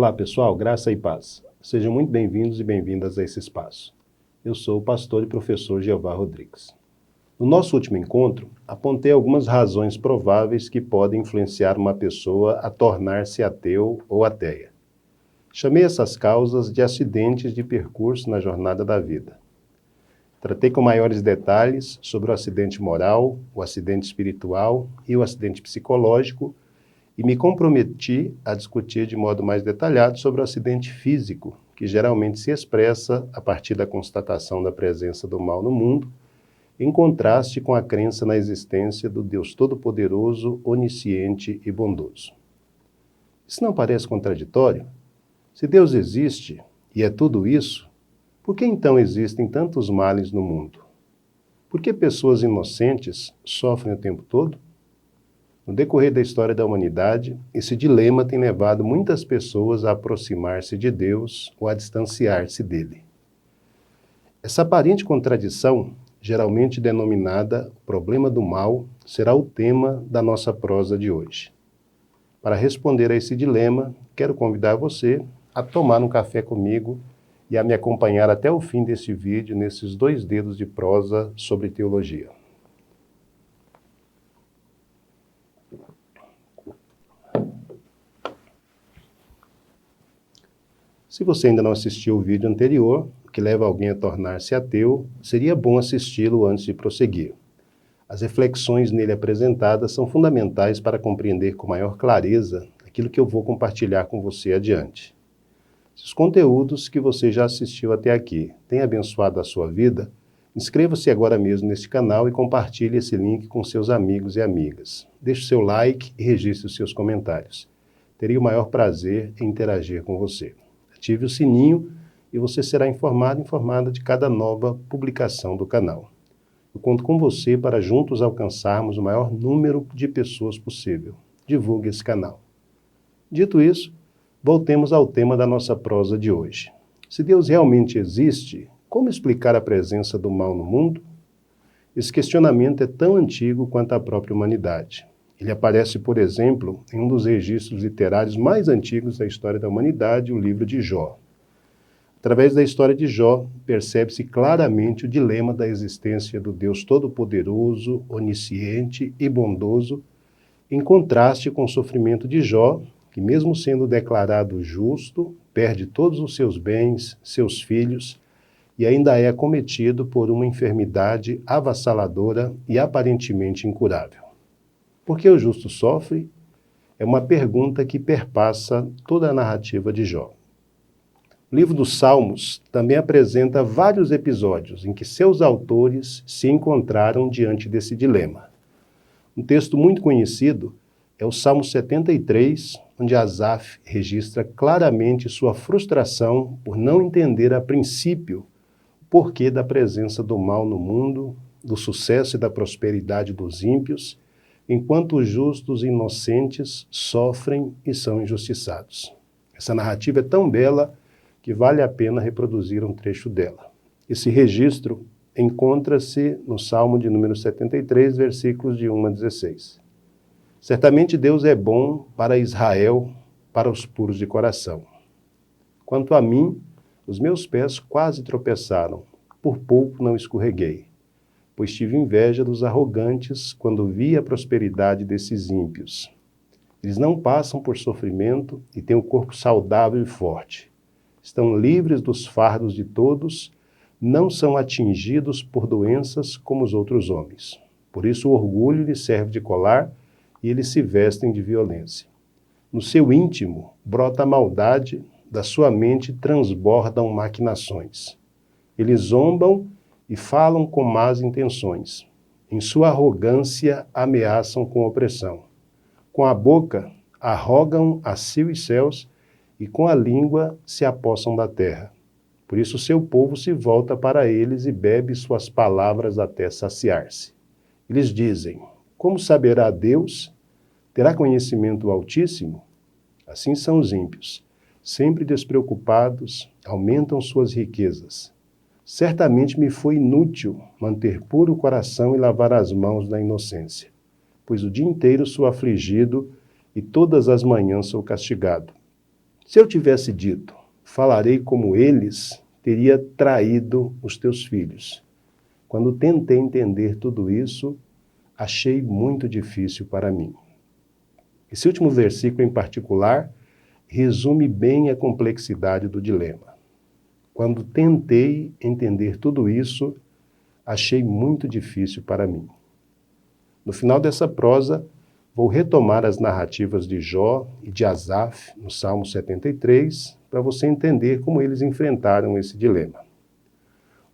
Olá pessoal, graça e paz. Sejam muito bem-vindos e bem-vindas a esse espaço. Eu sou o pastor e professor Jeová Rodrigues. No nosso último encontro, apontei algumas razões prováveis que podem influenciar uma pessoa a tornar-se ateu ou ateia. Chamei essas causas de acidentes de percurso na jornada da vida. Tratei com maiores detalhes sobre o acidente moral, o acidente espiritual e o acidente psicológico, e me comprometi a discutir de modo mais detalhado sobre o acidente físico, que geralmente se expressa a partir da constatação da presença do mal no mundo, em contraste com a crença na existência do Deus Todo-Poderoso, onisciente e bondoso. Isso não parece contraditório? Se Deus existe, e é tudo isso, por que então existem tantos males no mundo? Por que pessoas inocentes sofrem o tempo todo? No decorrer da história da humanidade, esse dilema tem levado muitas pessoas a aproximar-se de Deus ou a distanciar-se dele. Essa aparente contradição, geralmente denominada problema do mal, será o tema da nossa prosa de hoje. Para responder a esse dilema, quero convidar você a tomar um café comigo e a me acompanhar até o fim deste vídeo nesses 2 dedos de prosa sobre teologia. Se você ainda não assistiu o vídeo anterior, que leva alguém a tornar-se ateu, seria bom assisti-lo antes de prosseguir. As reflexões nele apresentadas são fundamentais para compreender com maior clareza aquilo que eu vou compartilhar com você adiante. Se os conteúdos que você já assistiu até aqui têm abençoado a sua vida, inscreva-se agora mesmo neste canal e compartilhe esse link com seus amigos e amigas. Deixe o seu like e registre os seus comentários. Teria o maior prazer em interagir com você. Ative o sininho e você será informada de cada nova publicação do canal. Eu conto com você para juntos alcançarmos o maior número de pessoas possível. Divulgue esse canal. Dito isso, voltemos ao tema da nossa prosa de hoje. Se Deus realmente existe, como explicar a presença do mal no mundo? Esse questionamento é tão antigo quanto a própria humanidade. Ele aparece, por exemplo, em um dos registros literários mais antigos da história da humanidade, o livro de Jó. Através da história de Jó, percebe-se claramente o dilema da existência do Deus Todo-Poderoso, onisciente e bondoso, em contraste com o sofrimento de Jó, que mesmo sendo declarado justo, perde todos os seus bens, seus filhos, e ainda é acometido por uma enfermidade avassaladora e aparentemente incurável. Por que o justo sofre? É uma pergunta que perpassa toda a narrativa de Jó. O livro dos Salmos também apresenta vários episódios em que seus autores se encontraram diante desse dilema. Um texto muito conhecido é o Salmo 73, onde Asaf registra claramente sua frustração por não entender a princípio o porquê da presença do mal no mundo, do sucesso e da prosperidade dos ímpios, enquanto os justos e inocentes sofrem e são injustiçados. Essa narrativa é tão bela que vale a pena reproduzir um trecho dela. Esse registro encontra-se no Salmo de número 73, versículos de 1 a 16. Certamente Deus é bom para Israel, para os puros de coração. Quanto a mim, os meus pés quase tropeçaram, por pouco não escorreguei, pois tive inveja dos arrogantes quando vi a prosperidade desses ímpios. Eles não passam por sofrimento e têm um corpo saudável e forte. Estão livres dos fardos de todos, não são atingidos por doenças como os outros homens. Por isso o orgulho lhes serve de colar e eles se vestem de violência. No seu íntimo brota a maldade, da sua mente transbordam maquinações. Eles zombam e falam com más intenções. Em sua arrogância ameaçam com opressão. Com a boca arrogam a céu e céus e com a língua se apossam da terra. Por isso seu povo se volta para eles e bebe suas palavras até saciar-se. Eles dizem: como saberá Deus? Terá conhecimento o Altíssimo? Assim são os ímpios, sempre despreocupados, aumentam suas riquezas. Certamente me foi inútil manter puro o coração e lavar as mãos da inocência, pois o dia inteiro sou afligido e todas as manhãs sou castigado. Se eu tivesse dito, falarei como eles, teria traído os teus filhos. Quando tentei entender tudo isso, achei muito difícil para mim. Esse último versículo em particular resume bem a complexidade do dilema. Quando tentei entender tudo isso, achei muito difícil para mim. No final dessa prosa, vou retomar as narrativas de Jó e de Asaf, no Salmo 73, para você entender como eles enfrentaram esse dilema.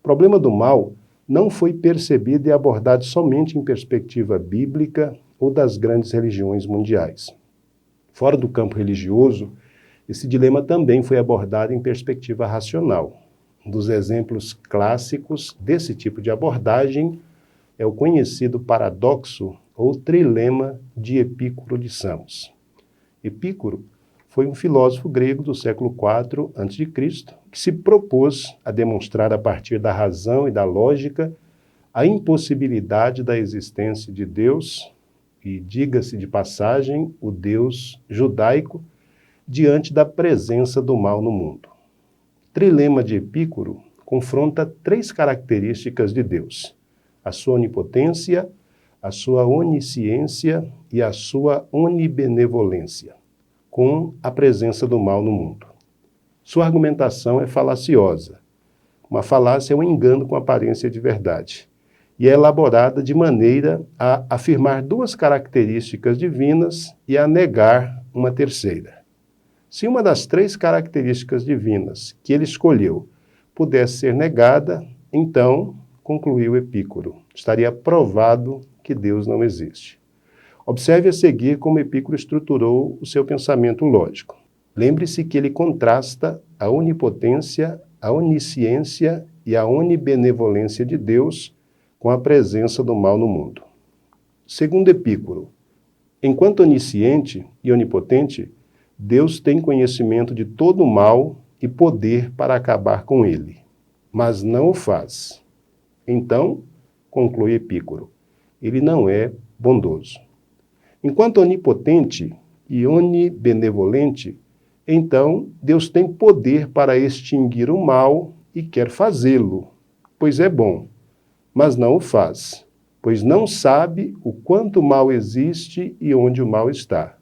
O problema do mal não foi percebido e abordado somente em perspectiva bíblica ou das grandes religiões mundiais. Fora do campo religioso, esse dilema também foi abordado em perspectiva racional. Um dos exemplos clássicos desse tipo de abordagem é o conhecido paradoxo ou trilema de Epícuro de Samos. Epícuro foi um filósofo grego do século IV a.C., que se propôs a demonstrar a partir da razão e da lógica a impossibilidade da existência de Deus, e diga-se de passagem, o Deus judaico, diante da presença do mal no mundo. O trilema de Epícuro confronta três características de Deus: a sua onipotência, a sua onisciência e a sua onibenevolência, com a presença do mal no mundo. Sua argumentação é falaciosa. Uma falácia é um engano com aparência de verdade, e é elaborada de maneira a afirmar duas características divinas e a negar uma terceira. Se uma das três características divinas que ele escolheu pudesse ser negada, então, concluiu Epícuro, estaria provado que Deus não existe. Observe a seguir como Epícuro estruturou o seu pensamento lógico. Lembre-se que ele contrasta a onipotência, a onisciência e a onibenevolência de Deus com a presença do mal no mundo. Segundo Epícuro, enquanto onisciente e onipotente, Deus tem conhecimento de todo o mal e poder para acabar com ele, mas não o faz. Então, conclui Epícuro, ele não é bondoso. Enquanto onipotente e onibenevolente, então Deus tem poder para extinguir o mal e quer fazê-lo, pois é bom, mas não o faz, pois não sabe o quanto mal existe e onde o mal está.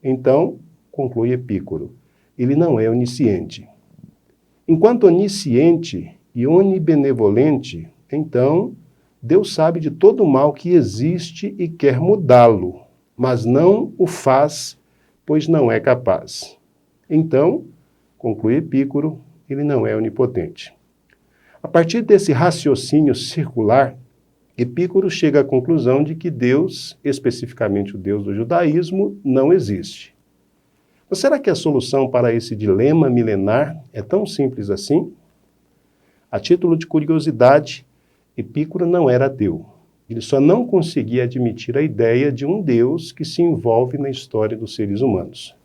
Então, conclui Epícuro, ele não é onisciente. Enquanto onisciente e onibenevolente, então, Deus sabe de todo o mal que existe e quer mudá-lo, mas não o faz, pois não é capaz. Então, conclui Epícuro, ele não é onipotente. A partir desse raciocínio circular, Epícuro chega à conclusão de que Deus, especificamente o Deus do judaísmo, não existe. Mas será que a solução para esse dilema milenar é tão simples assim? A título de curiosidade, Epícuro não era ateu. Ele só não conseguia admitir a ideia de um Deus que se envolve na história dos seres humanos.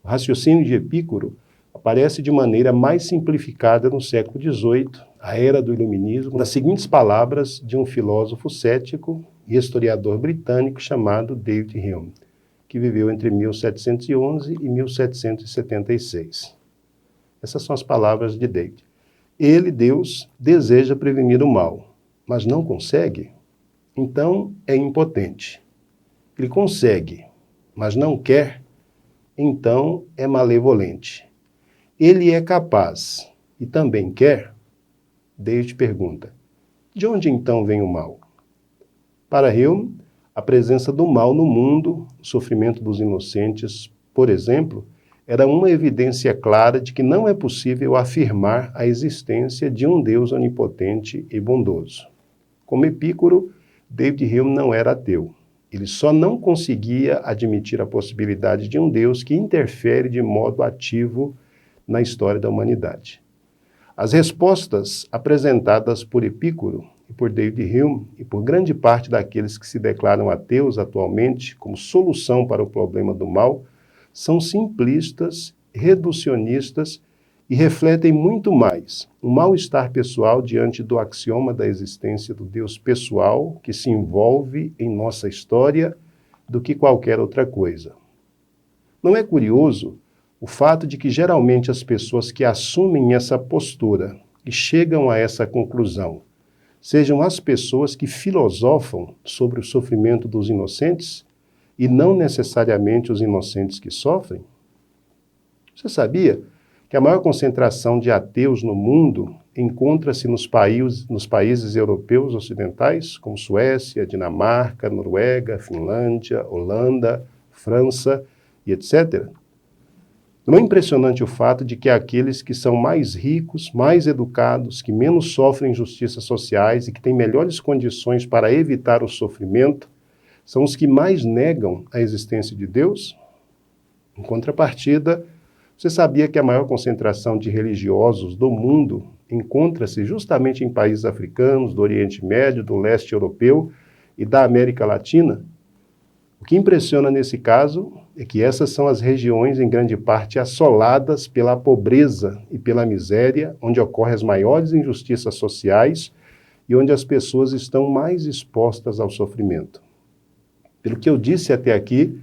O raciocínio de Epícuro aparece de maneira mais simplificada no século XVIII, a era do Iluminismo, nas seguintes palavras de um filósofo cético e historiador britânico chamado David Hume, que viveu entre 1711 e 1776. Essas são as palavras de David. Ele, Deus, deseja prevenir o mal, mas não consegue, então é impotente. Ele consegue, mas não quer, então é malevolente. Ele é capaz e também quer? David pergunta, de onde então vem o mal? Para Hume, a presença do mal no mundo, o sofrimento dos inocentes, por exemplo, era uma evidência clara de que não é possível afirmar a existência de um Deus onipotente e bondoso. Como Epícuro, David Hume não era ateu. Ele só não conseguia admitir a possibilidade de um Deus que interfere de modo ativo na história da humanidade. As respostas apresentadas por Epícuro e por David Hume e por grande parte daqueles que se declaram ateus atualmente como solução para o problema do mal são simplistas, reducionistas e refletem muito mais um mal-estar pessoal diante do axioma da existência do Deus pessoal que se envolve em nossa história do que qualquer outra coisa. Não é curioso o fato de que geralmente as pessoas que assumem essa postura e chegam a essa conclusão sejam as pessoas que filosofam sobre o sofrimento dos inocentes e não necessariamente os inocentes que sofrem? Você sabia que a maior concentração de ateus no mundo encontra-se nos países europeus ocidentais, como Suécia, Dinamarca, Noruega, Finlândia, Holanda, França e etc.? Não é impressionante o fato de que aqueles que são mais ricos, mais educados, que menos sofrem injustiças sociais e que têm melhores condições para evitar o sofrimento, são os que mais negam a existência de Deus? Em contrapartida, você sabia que a maior concentração de religiosos do mundo encontra-se justamente em países africanos, do Oriente Médio, do leste europeu e da América Latina? O que impressiona nesse caso é que essas são as regiões, em grande parte, assoladas pela pobreza e pela miséria, onde ocorrem as maiores injustiças sociais e onde as pessoas estão mais expostas ao sofrimento. Pelo que eu disse até aqui,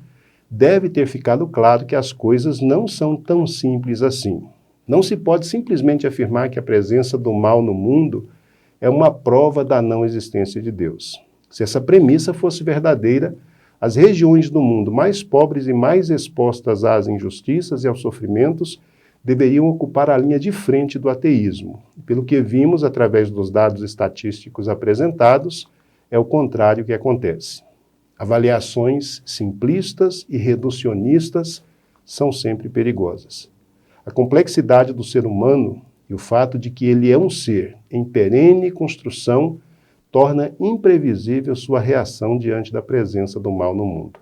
deve ter ficado claro que as coisas não são tão simples assim. Não se pode simplesmente afirmar que a presença do mal no mundo é uma prova da não existência de Deus. Se essa premissa fosse verdadeira, as regiões do mundo mais pobres e mais expostas às injustiças e aos sofrimentos deveriam ocupar a linha de frente do ateísmo. Pelo que vimos através dos dados estatísticos apresentados, é o contrário que acontece. Avaliações simplistas e reducionistas são sempre perigosas. A complexidade do ser humano e o fato de que ele é um ser em perene construção torna imprevisível sua reação diante da presença do mal no mundo.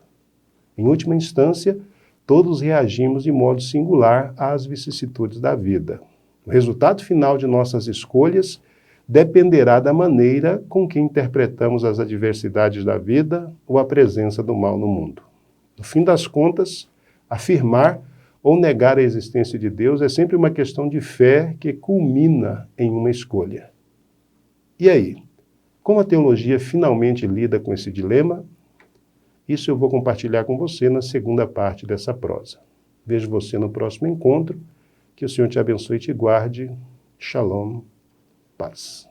Em última instância, todos reagimos de modo singular às vicissitudes da vida. O resultado final de nossas escolhas dependerá da maneira com que interpretamos as adversidades da vida ou a presença do mal no mundo. No fim das contas, afirmar ou negar a existência de Deus é sempre uma questão de fé que culmina em uma escolha. E aí? Como a teologia finalmente lida com esse dilema? Isso eu vou compartilhar com você na segunda parte dessa prosa. Vejo você no próximo encontro. Que o Senhor te abençoe e te guarde. Shalom. Paz.